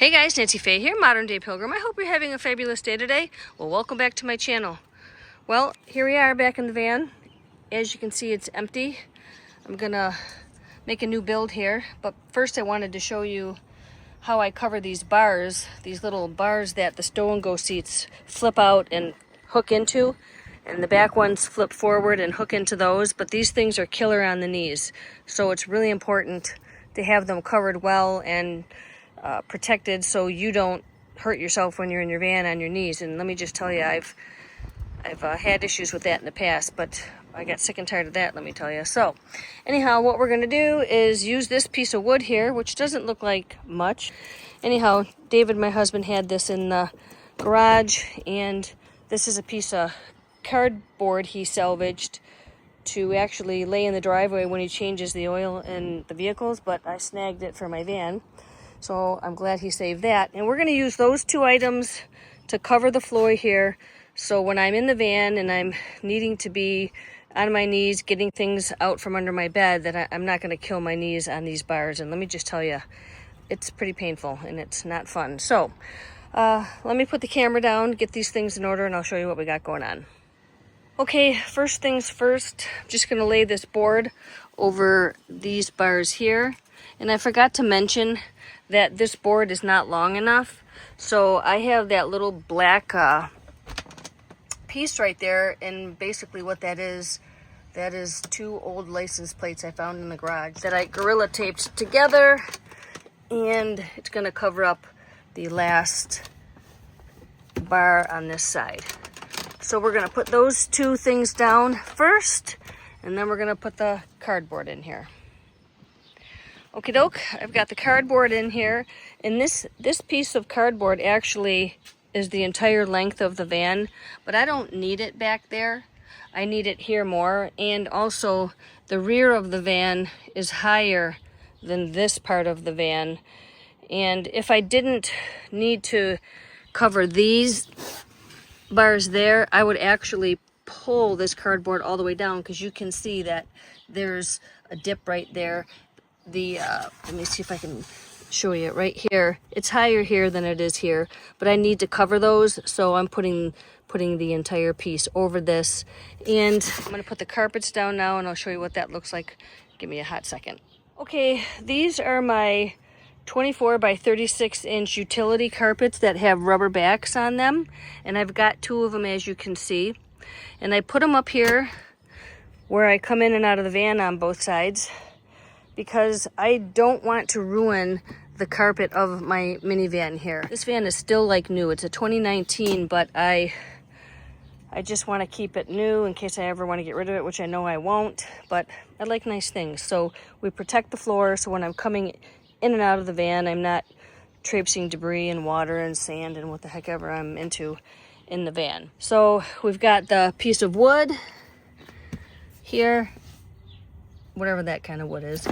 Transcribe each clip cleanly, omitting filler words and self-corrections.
Hey guys, Nancy Faye here, Modern Day Pilgrim. I hope you're having a fabulous day today. Well, welcome back to my channel. Well, here we are back in the van. As you can see, it's empty. I'm gonna make a new build here, but first I wanted to show you how I cover these bars, these little bars that the stow and go seats flip out and hook into, and the back ones flip forward and hook into those, but these things are killer on the knees. So it's really important to have them covered well and protected so you don't hurt yourself when you're in your van on your knees. And let me just tell you, I've had issues with that in the past, but I got sick and tired of that, let me tell you. So anyhow, what we're going to do is use this piece of wood here, which doesn't look like much. Anyhow, David, my husband, had this in the garage, and this is a piece of cardboard he salvaged to actually lay in the driveway when he changes the oil in the vehicles, but I snagged it for my van. So I'm glad he saved that. And we're going to use those two items to cover the floor here. So when I'm in the van and I'm needing to be on my knees, getting things out from under my bed, that I'm not going to kill my knees on these bars. And let me just tell you, it's pretty painful and it's not fun. So let me put the camera down, get these things in order, and I'll show you what we got going on. Okay, first things first, I'm just going to lay this board over these bars here. And I forgot to mention that this board is not long enough. So I have that little black piece right there, and basically what that is two old license plates I found in the garage that I gorilla taped together, and it's going to cover up the last bar on this side. So we're going to put those two things down first, and then we're going to put the cardboard in here. Okie doke, I've got the cardboard in here, and this piece of cardboard actually is the entire length of the van, but I don't need it back there. I need it here more, and also the rear of the van is higher than this part of the van. And if I didn't need to cover these bars there, I would actually pull this cardboard all the way down, because you can see that there's a dip right there. Let me see if I can show you it right here. It's higher here than it is here, but I need to cover those, so I'm putting the entire piece over this. And I'm going to put the carpets down now, and I'll show you what that looks like. Give me a hot second. Okay, these are my 24 by 36 inch utility carpets that have rubber backs on them, and I've got two of them, as you can see. And I put them up here where I come in and out of the van on both sides, because I don't want to ruin the carpet of my minivan here. This van is still like new. It's a 2019, but I just want to keep it new in case I ever want to get rid of it, which I know I won't, but I like nice things. So we protect the floor, so when I'm coming in and out of the van, I'm not traipsing debris and water and sand and what the heck ever I'm into in the van. So we've got the piece of wood here, whatever that kind of wood is,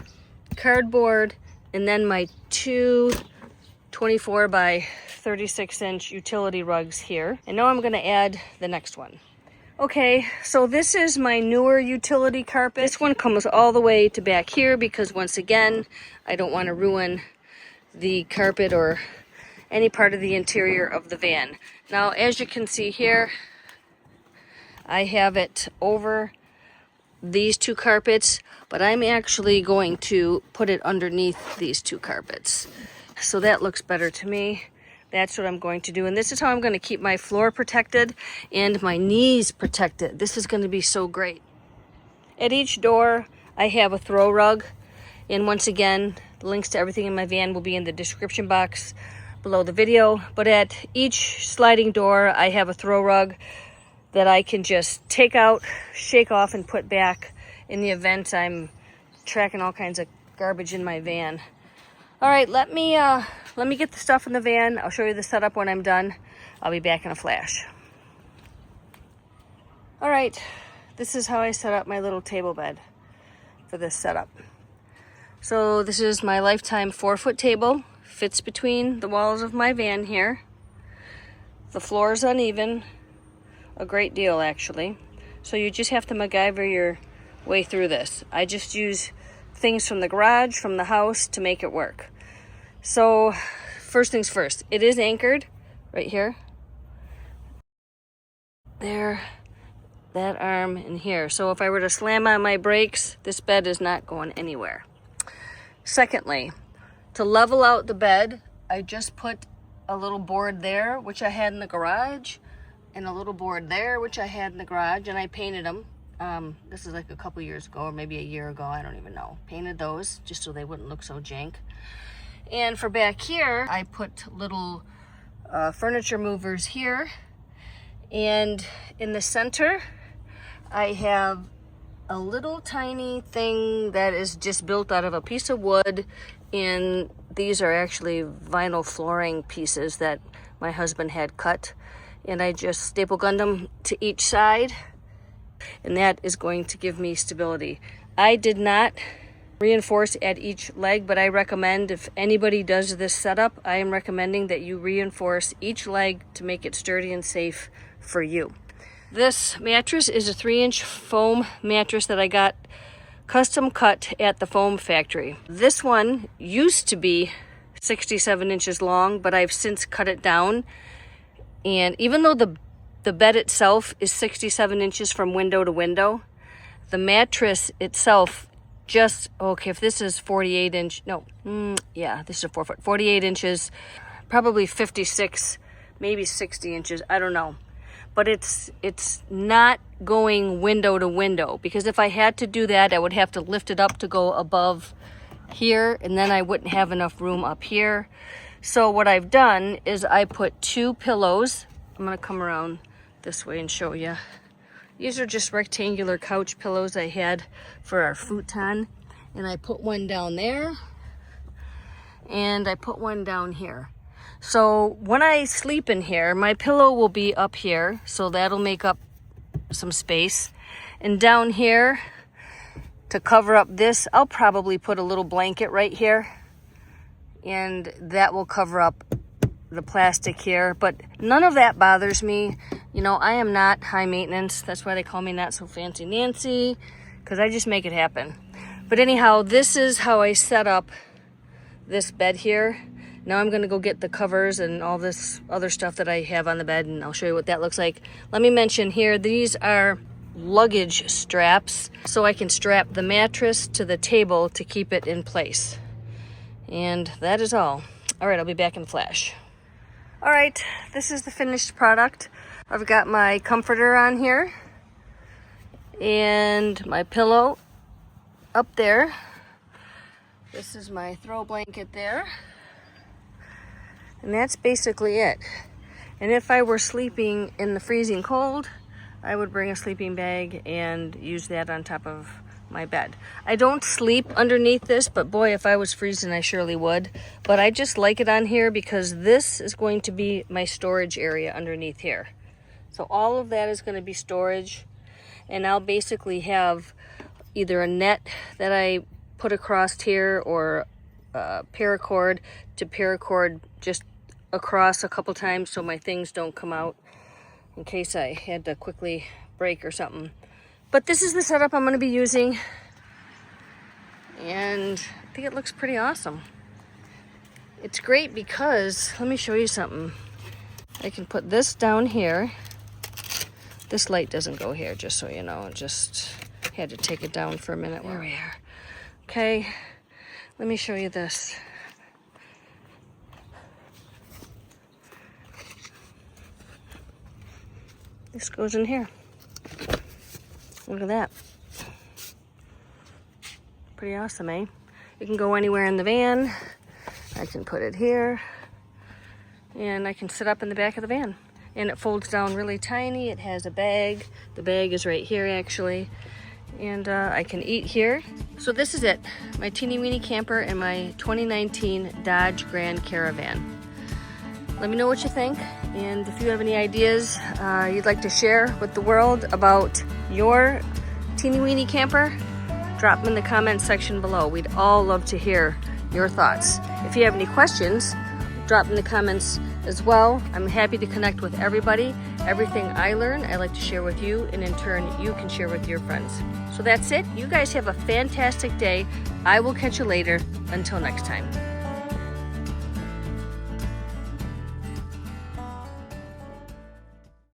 cardboard, and then my two 24 by 36 inch utility rugs here. And now I'm going to add the next one. Okay, so this is my newer utility carpet. This one comes all the way to back here, because once again, I don't want to ruin the carpet or any part of the interior of the van. Now, as you can see here, I have it over these two carpets, but I'm actually going to put it underneath these two carpets. So that looks better to me. That's what I'm going to do. And this is how I'm going to keep my floor protected and my knees protected. This is going to be so great. At each door, I have a throw rug. And once again, links to everything in my van will be in the description box below the video. But at each sliding door, I have a throw rug that I can just take out, shake off, and put back in the event I'm tracking all kinds of garbage in my van. All right, let me get the stuff in the van. I'll show you the setup when I'm done. I'll be back in a flash. All right, this is how I set up my little table bed for this setup. So this is my lifetime 4-foot table. Fits between the walls of my van here. The floor is uneven. A great deal, actually. So you just have to MacGyver your way through this. I just use things from the garage, from the house, to make it work. So first things first, it is anchored right here. There, that arm in here. So if I were to slam on my brakes, this bed is not going anywhere. Secondly, to level out the bed, I just put a little board there, which I had in the garage, and a little board there, which I had in the garage, and I painted them. This is like a couple years ago, or maybe a year ago, I don't even know. Painted those just so they wouldn't look so jank. And for back here, I put little furniture movers here. And in the center, I have a little tiny thing that is just built out of a piece of wood, and these are actually vinyl flooring pieces that my husband had cut, and I just staple gunned them to each side, and that is going to give me stability. I did not reinforce at each leg, but I recommend if anybody does this setup, I am recommending that you reinforce each leg to make it sturdy and safe for you. This mattress is a 3-inch foam mattress that I got custom cut at the foam factory. This one used to be 67 inches long, but I've since cut it down. And even though the bed itself is 67 inches from window to window, the mattress itself just, okay, if this is 48 inch, no, yeah, this is a 4 foot, 48 inches, probably 56, maybe 60 inches, I don't know. But it's not going window to window, because if I had to do that, I would have to lift it up to go above here, and then I wouldn't have enough room up here. So what I've done is I put 2 pillows. I'm gonna come around this way and show you. These are just rectangular couch pillows I had for our futon, and I put one down there, and I put one down here. So when I sleep in here, my pillow will be up here, so that'll make up some space. And down here, to cover up this, I'll probably put a little blanket right here, and that will cover up the plastic here. But none of that bothers me. You know, I am not high maintenance. That's why they call me Not So Fancy Nancy, because I just make it happen. But anyhow, this is how I set up this bed here. Now I'm gonna go get the covers and all this other stuff that I have on the bed, and I'll show you what that looks like. Let me mention here, these are luggage straps, so I can strap the mattress to the table to keep it in place. And that is all. All right, I'll be back in a flash. All right, this is the finished product. I've got my comforter on here and my pillow up there. This is my throw blanket there. And that's basically it. And if I were sleeping in the freezing cold, I would bring a sleeping bag and use that on top of my bed. I don't sleep underneath this, but boy, if I was freezing, I surely would. But I just like it on here because this is going to be my storage area underneath here. So all of that is going to be storage. And I'll basically have either a net that I put across here or paracord to paracord just across a couple times so my things don't come out in case I had to quickly break or something. But this is the setup I'm going to be using, and I think it looks pretty awesome. It's great because, let me show you something. I can put this down here. This light doesn't go here, just so you know. I just had to take it down for a minute. There we are. Okay, let me show you this. This goes in here. Look at that. Pretty awesome, eh? It can go anywhere in the van. I can put it here. And I can sit up in the back of the van. And it folds down really tiny. It has a bag. The bag is right here, actually. And I can eat here. So this is it. My teeny weeny camper and my 2019 Dodge Grand Caravan. Let me know what you think, and if you have any ideas you'd like to share with the world about your teeny weeny camper, drop them in the comments section below. We'd all love to hear your thoughts. If you have any questions, drop them in the comments as well. I'm happy to connect with everybody. Everything I learn, I like to share with you, and in turn, you can share with your friends. So that's it. You guys have a fantastic day. I will catch you later. Until next time.